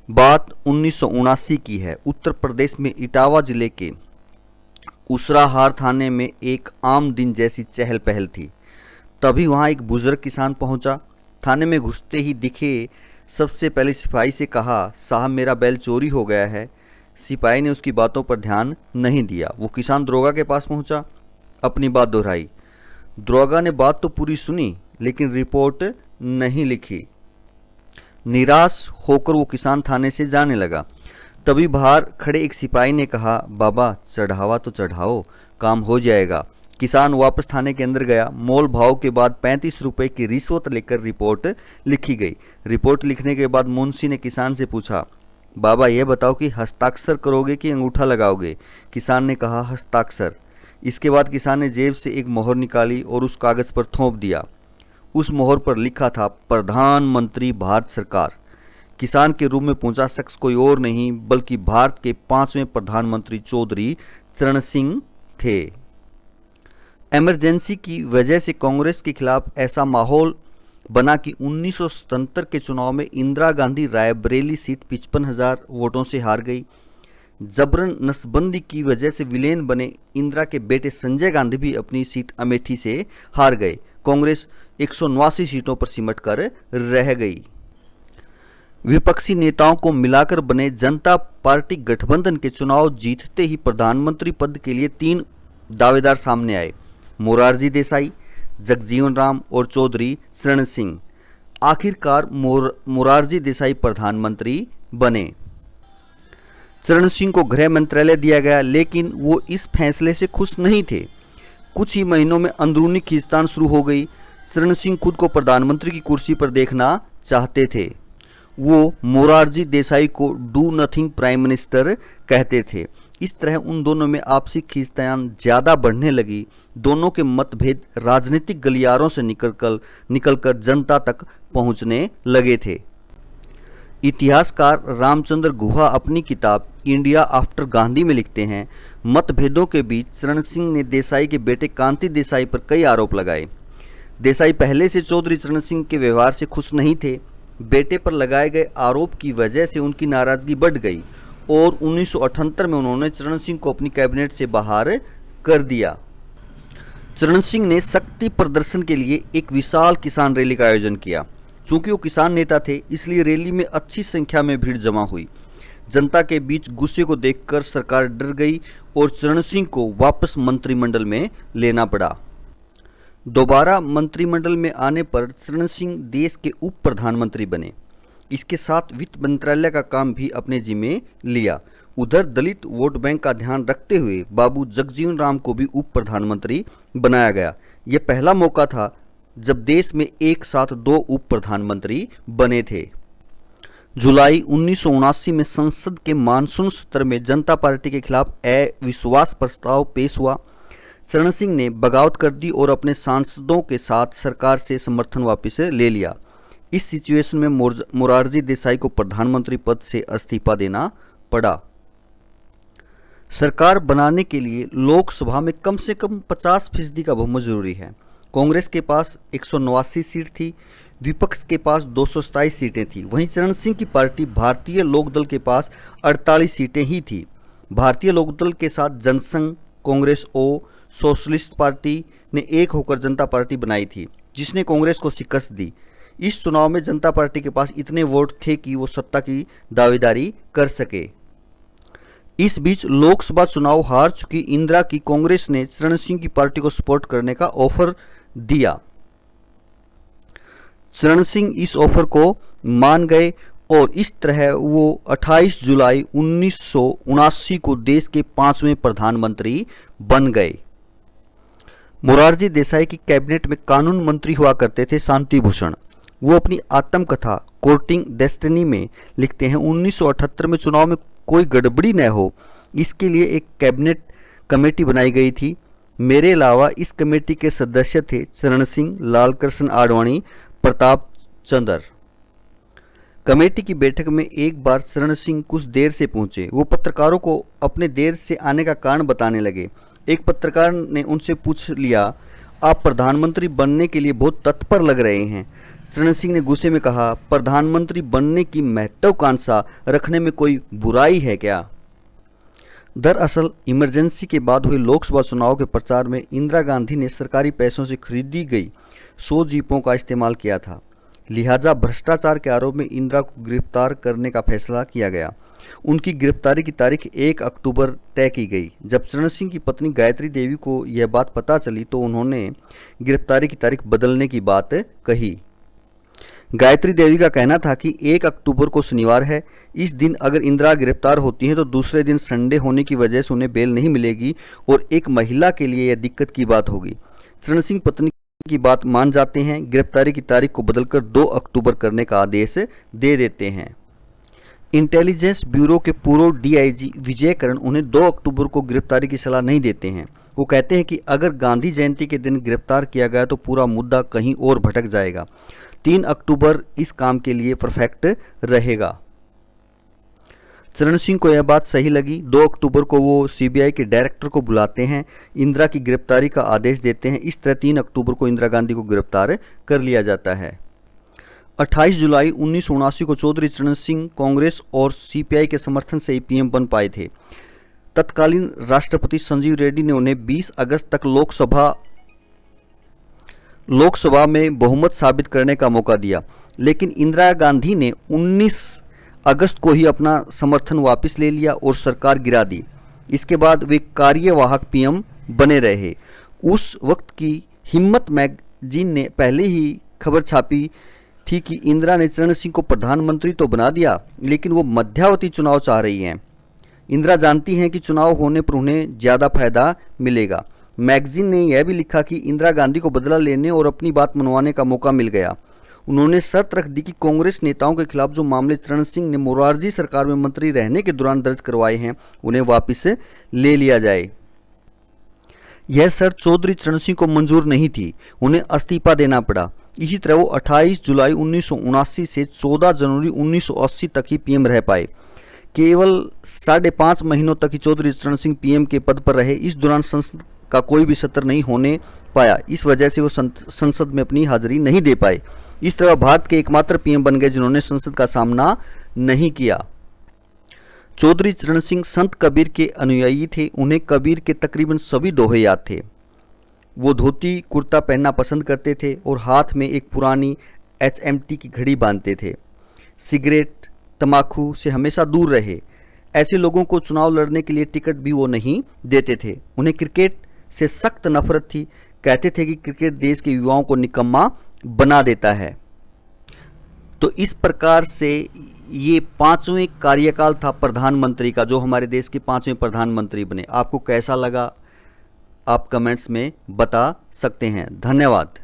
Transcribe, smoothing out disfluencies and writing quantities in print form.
बात 1979 की है। उत्तर प्रदेश में इटावा जिले के उसराहार थाने में एक आम दिन जैसी चहल पहल थी। तभी वहां एक बुजुर्ग किसान पहुंचा। थाने में घुसते ही दिखे सबसे पहले सिपाही से कहा, साहब मेरा बैल चोरी हो गया है। सिपाही ने उसकी बातों पर ध्यान नहीं दिया। वो किसान दरोगा के पास पहुंचा, अपनी बात दोहराई। दरोगा ने बात तो पूरी सुनी लेकिन रिपोर्ट नहीं लिखी। निराश होकर वो किसान थाने से जाने लगा। तभी बाहर खड़े एक सिपाही ने कहा, बाबा चढ़ावा तो चढ़ाओ, काम हो जाएगा। किसान वापस थाने के अंदर गया। मोल भाव के बाद 35 रुपए की रिश्वत लेकर रिपोर्ट लिखी गई। रिपोर्ट लिखने के बाद मुंशी ने किसान से पूछा, बाबा ये बताओ कि हस्ताक्षर करोगे कि अंगूठा लगाओगे? किसान ने कहा, हस्ताक्षर। इसके बाद किसान ने जेब से एक मोहर निकाली और उस कागज पर थोप दिया। उस मोहर पर लिखा था, प्रधानमंत्री भारत सरकार। किसान के रूप में पहुंचा शख्स कोई और नहीं बल्कि भारत के 5वें प्रधानमंत्री चौधरी चरण सिंह थे। इमरजेंसी की वजह से कांग्रेस के खिलाफ ऐसा माहौल बना कि 1977 के चुनाव में इंदिरा गांधी रायबरेली सीट 55,000 वोटों से हार गई। जबरन नसबंदी की वजह से विलेन बने इंदिरा के बेटे संजय गांधी भी अपनी सीट अमेठी से हार गए। कांग्रेस 179 सीटों पर सिमट कर रह गई। विपक्षी नेताओं को मिलाकर बने जनता पार्टी गठबंधन के चुनाव जीतते ही प्रधानमंत्री पद के लिए 3 दावेदार सामने आए, मोरारजी देसाई, जगजीवन राम और चौधरी चरण सिंह। आखिरकार मोरारजी देसाई प्रधानमंत्री बने। चरण सिंह को गृह मंत्रालय दिया गया लेकिन वो इस फैसले से खुश नहीं थे। कुछ ही महीनों में अंदरूनी खींचतान शुरू हो गई। चरण सिंह खुद को प्रधानमंत्री की कुर्सी पर देखना चाहते थे। वो मोरारजी देसाई को डू नथिंग प्राइम मिनिस्टर कहते थे। इस तरह उन दोनों में आपसी खींचतान ज्यादा बढ़ने लगी। दोनों के मतभेद राजनीतिक गलियारों से निकलकर जनता तक पहुंचने लगे थे। इतिहासकार रामचंद्र गुहा अपनी किताब इंडिया आफ्टर गांधी में लिखते हैं, मतभेदों के बीच चरण सिंह ने देसाई के बेटे कांति देसाई पर कई आरोप लगाए। देसाई पहले से चौधरी चरण सिंह के व्यवहार से खुश नहीं थे। बेटे पर लगाए गए आरोप की वजह से उनकी नाराजगी बढ़ गई और 1978 में उन्होंने चरण सिंह को अपनी कैबिनेट से बाहर कर दिया। चरण सिंह ने शक्ति प्रदर्शन के लिए एक विशाल किसान रैली का आयोजन किया। चूंकि वो किसान नेता थे इसलिए रैली में अच्छी संख्या में भीड़ जमा हुई। जनता के बीच गुस्से को देखकर सरकार डर गई और चरण सिंह को वापस मंत्रिमंडल में लेना पड़ा। दोबारा मंत्रिमंडल में आने पर चरण सिंह देश के उप प्रधानमंत्री बने। इसके साथ वित्त मंत्रालय का काम भी अपने जिम्मे लिया। उधर दलित वोट बैंक का ध्यान रखते हुए बाबू जगजीवन राम को भी उप प्रधानमंत्री बनाया गया। यह पहला मौका था जब देश में एक साथ 2 उप प्रधानमंत्री बने थे। जुलाई 1979 में संसद के मानसून सत्र में जनता पार्टी के खिलाफ अविश्वास प्रस्ताव पेश हुआ। चरण सिंह ने बगावत कर दी और अपने सांसदों के साथ सरकार से समर्थन वापस ले लिया। इस सिचुएशन में मोरारजी देसाई को प्रधानमंत्री पद से इस्तीफा देना पड़ा। सरकार बनाने के लिए लोकसभा में कम से कम 50% का बहुमत जरूरी है। कांग्रेस के पास 189 सीट थी, विपक्ष के पास 227 सीटें थी। वहीं चरण सिंह की पार्टी भारतीय लोकदल के पास 48 सीटें ही थी। भारतीय लोकदल के साथ जनसंघ, कांग्रेस और सोशलिस्ट पार्टी ने एक होकर जनता पार्टी बनाई थी जिसने कांग्रेस को शिकस्त दी। इस चुनाव में जनता पार्टी के पास इतने वोट थे कि वो सत्ता की दावेदारी कर सके। इस बीच लोकसभा चुनाव हार चुकी इंदिरा की कांग्रेस ने चरण सिंह की पार्टी को सपोर्ट करने का ऑफर दिया। चरण सिंह इस ऑफर को मान गए और इस तरह वो 28 जुलाई 1979 को देश के 5वें प्रधानमंत्री बन गए। मोरारजी देसाई की कैबिनेट में कानून मंत्री हुआ करते थे शांति भूषण। वो अपनी आत्मकथा कोर्टिंग डेस्टिनी में लिखते हैं, 1978 में चुनाव में कोई गड़बड़ी न हो इसके लिए एक कैबिनेट कमेटी बनाई गई थी। मेरे अलावा इस कमेटी के सदस्य थे चरण सिंह, लालकृष्ण आडवाणी, प्रताप चंद्र। कमेटी की बैठक में एक बार चरण सिंह कुछ देर से पहुंचे। वो पत्रकारों को अपने देर से आने का कारण बताने लगे। एक पत्रकार ने उनसे पूछ लिया, आप प्रधानमंत्री बनने के लिए बहुत तत्पर लग रहे हैं। चरण सिंह ने गुस्से में कहा, प्रधानमंत्री बनने की महत्वाकांक्षा रखने में कोई बुराई है क्या? दरअसल इमरजेंसी के बाद हुए लोकसभा चुनाव के प्रचार में इंदिरा गांधी ने सरकारी पैसों से खरीदी गई 100 जीपों का इस्तेमाल किया था। लिहाजा भ्रष्टाचार के आरोप में इंदिरा को गिरफ्तार करने का फैसला किया गया। उनकी गिरफ्तारी की तारीख 1 अक्टूबर तय की गई। जब चरण सिंह की पत्नी गायत्री देवी को यह बात पता चली तो उन्होंने गिरफ्तारी की तारीख बदलने की बात कही। गायत्री देवी का कहना था कि 1 अक्टूबर को शनिवार है, इस दिन अगर इंदिरा गिरफ्तार होती हैं तो दूसरे दिन संडे होने की वजह से उन्हें बेल नहीं मिलेगी और एक महिला के लिए यह दिक्कत की बात होगी। चरण सिंह पत्नी की बात मान जाते हैं, गिरफ्तारी की तारीख को बदलकर 2 अक्टूबर करने का आदेश दे देते हैं। इंटेलिजेंस ब्यूरो के पूर्व डीआईजी विजय करण उन्हें 2 अक्टूबर को गिरफ्तारी की सलाह नहीं देते हैं। वो कहते हैं कि अगर गांधी जयंती के दिन गिरफ्तार किया गया तो पूरा मुद्दा कहीं और भटक जाएगा। 3 अक्टूबर इस काम के लिए परफेक्ट रहेगा। चरण सिंह को यह बात सही लगी। 2 अक्टूबर को वो सीबीआई के डायरेक्टर को बुलाते हैं, इंदिरा की गिरफ्तारी का आदेश देते हैं। इस तरह 3 अक्टूबर को इंदिरा गांधी को गिरफ्तार कर लिया जाता है। 28 जुलाई 1979 को चौधरी चरण सिंह कांग्रेस और सीपीआई के समर्थन से ही पीएम बन पाए थे। तत्कालीन राष्ट्रपति संजीव रेड्डी ने उन्हें 20 अगस्त तक लोकसभा में बहुमत साबित करने का मौका दिया, लेकिन इंदिरा गांधी ने 19 अगस्त को ही अपना समर्थन वापस ले लिया और सरकार गिरा दी। इसके बाद वे कार्यवाहक पीएम बने रहे। उस वक्त की हिम्मत मैगजीन ने पहले ही खबर छापी थी कि इंदिरा ने चरण सिंह को प्रधानमंत्री तो बना दिया, लेकिन वो मध्यावधि चुनाव चाह रही हैं। इंदिरा जानती हैं कि चुनाव होने पर उन्हें ज़्यादा फायदा मिलेगा। मैगजीन ने यह भी लिखा कि इंदिरा गांधी को बदला लेने और अपनी बात मनवाने का मौका मिल गया। उन्होंने शर्त रख दी कि कांग्रेस नेताओं के खिलाफ जो मामले चरण सिंह ने मोरारजी सरकार में मंत्री रहने के दौरान दर्ज करवाए हैं उन्हें वापस ले लिया जाए। यह शर्त चौधरी चरण सिंह को मंजूर नहीं थी, उन्हें इस्तीफा देना पड़ा। इसी तरह वो 28 जुलाई 1979 से 14 जनवरी 1980 तक ही पीएम रह पाए। केवल 5.5 महीनों तक ही चौधरी चरण सिंह पीएम के पद पर रहे। इस दौरान संसद का कोई भी सत्र नहीं होने पाया, इस वजह से वो संसद में अपनी हाजिरी नहीं दे पाए। इस तरह भारत के एकमात्र पीएम बन गए जिन्होंने संसद का सामना नहीं किया। चौधरी चरण सिंह संत कबीर के अनुयायी थे। उन्हें कबीर के तकरीबन सभी दोहे याद थे। वो धोती कुर्ता पहनना पसंद करते थे और हाथ में एक पुरानी HMT की घड़ी बांधते थे। सिगरेट तंबाकू से हमेशा दूर रहे। ऐसे लोगों को चुनाव लड़ने के लिए टिकट भी वो नहीं देते थे। उन्हें क्रिकेट से सख्त नफरत थी। कहते थे कि क्रिकेट देश के युवाओं को निकम्मा बना देता है। तो इस प्रकार से ये 5वें कार्यकाल था प्रधानमंत्री का, जो हमारे देश के 5वें प्रधानमंत्री बने। आपको कैसा लगा आप कमेंट्स में बता सकते हैं। धन्यवाद।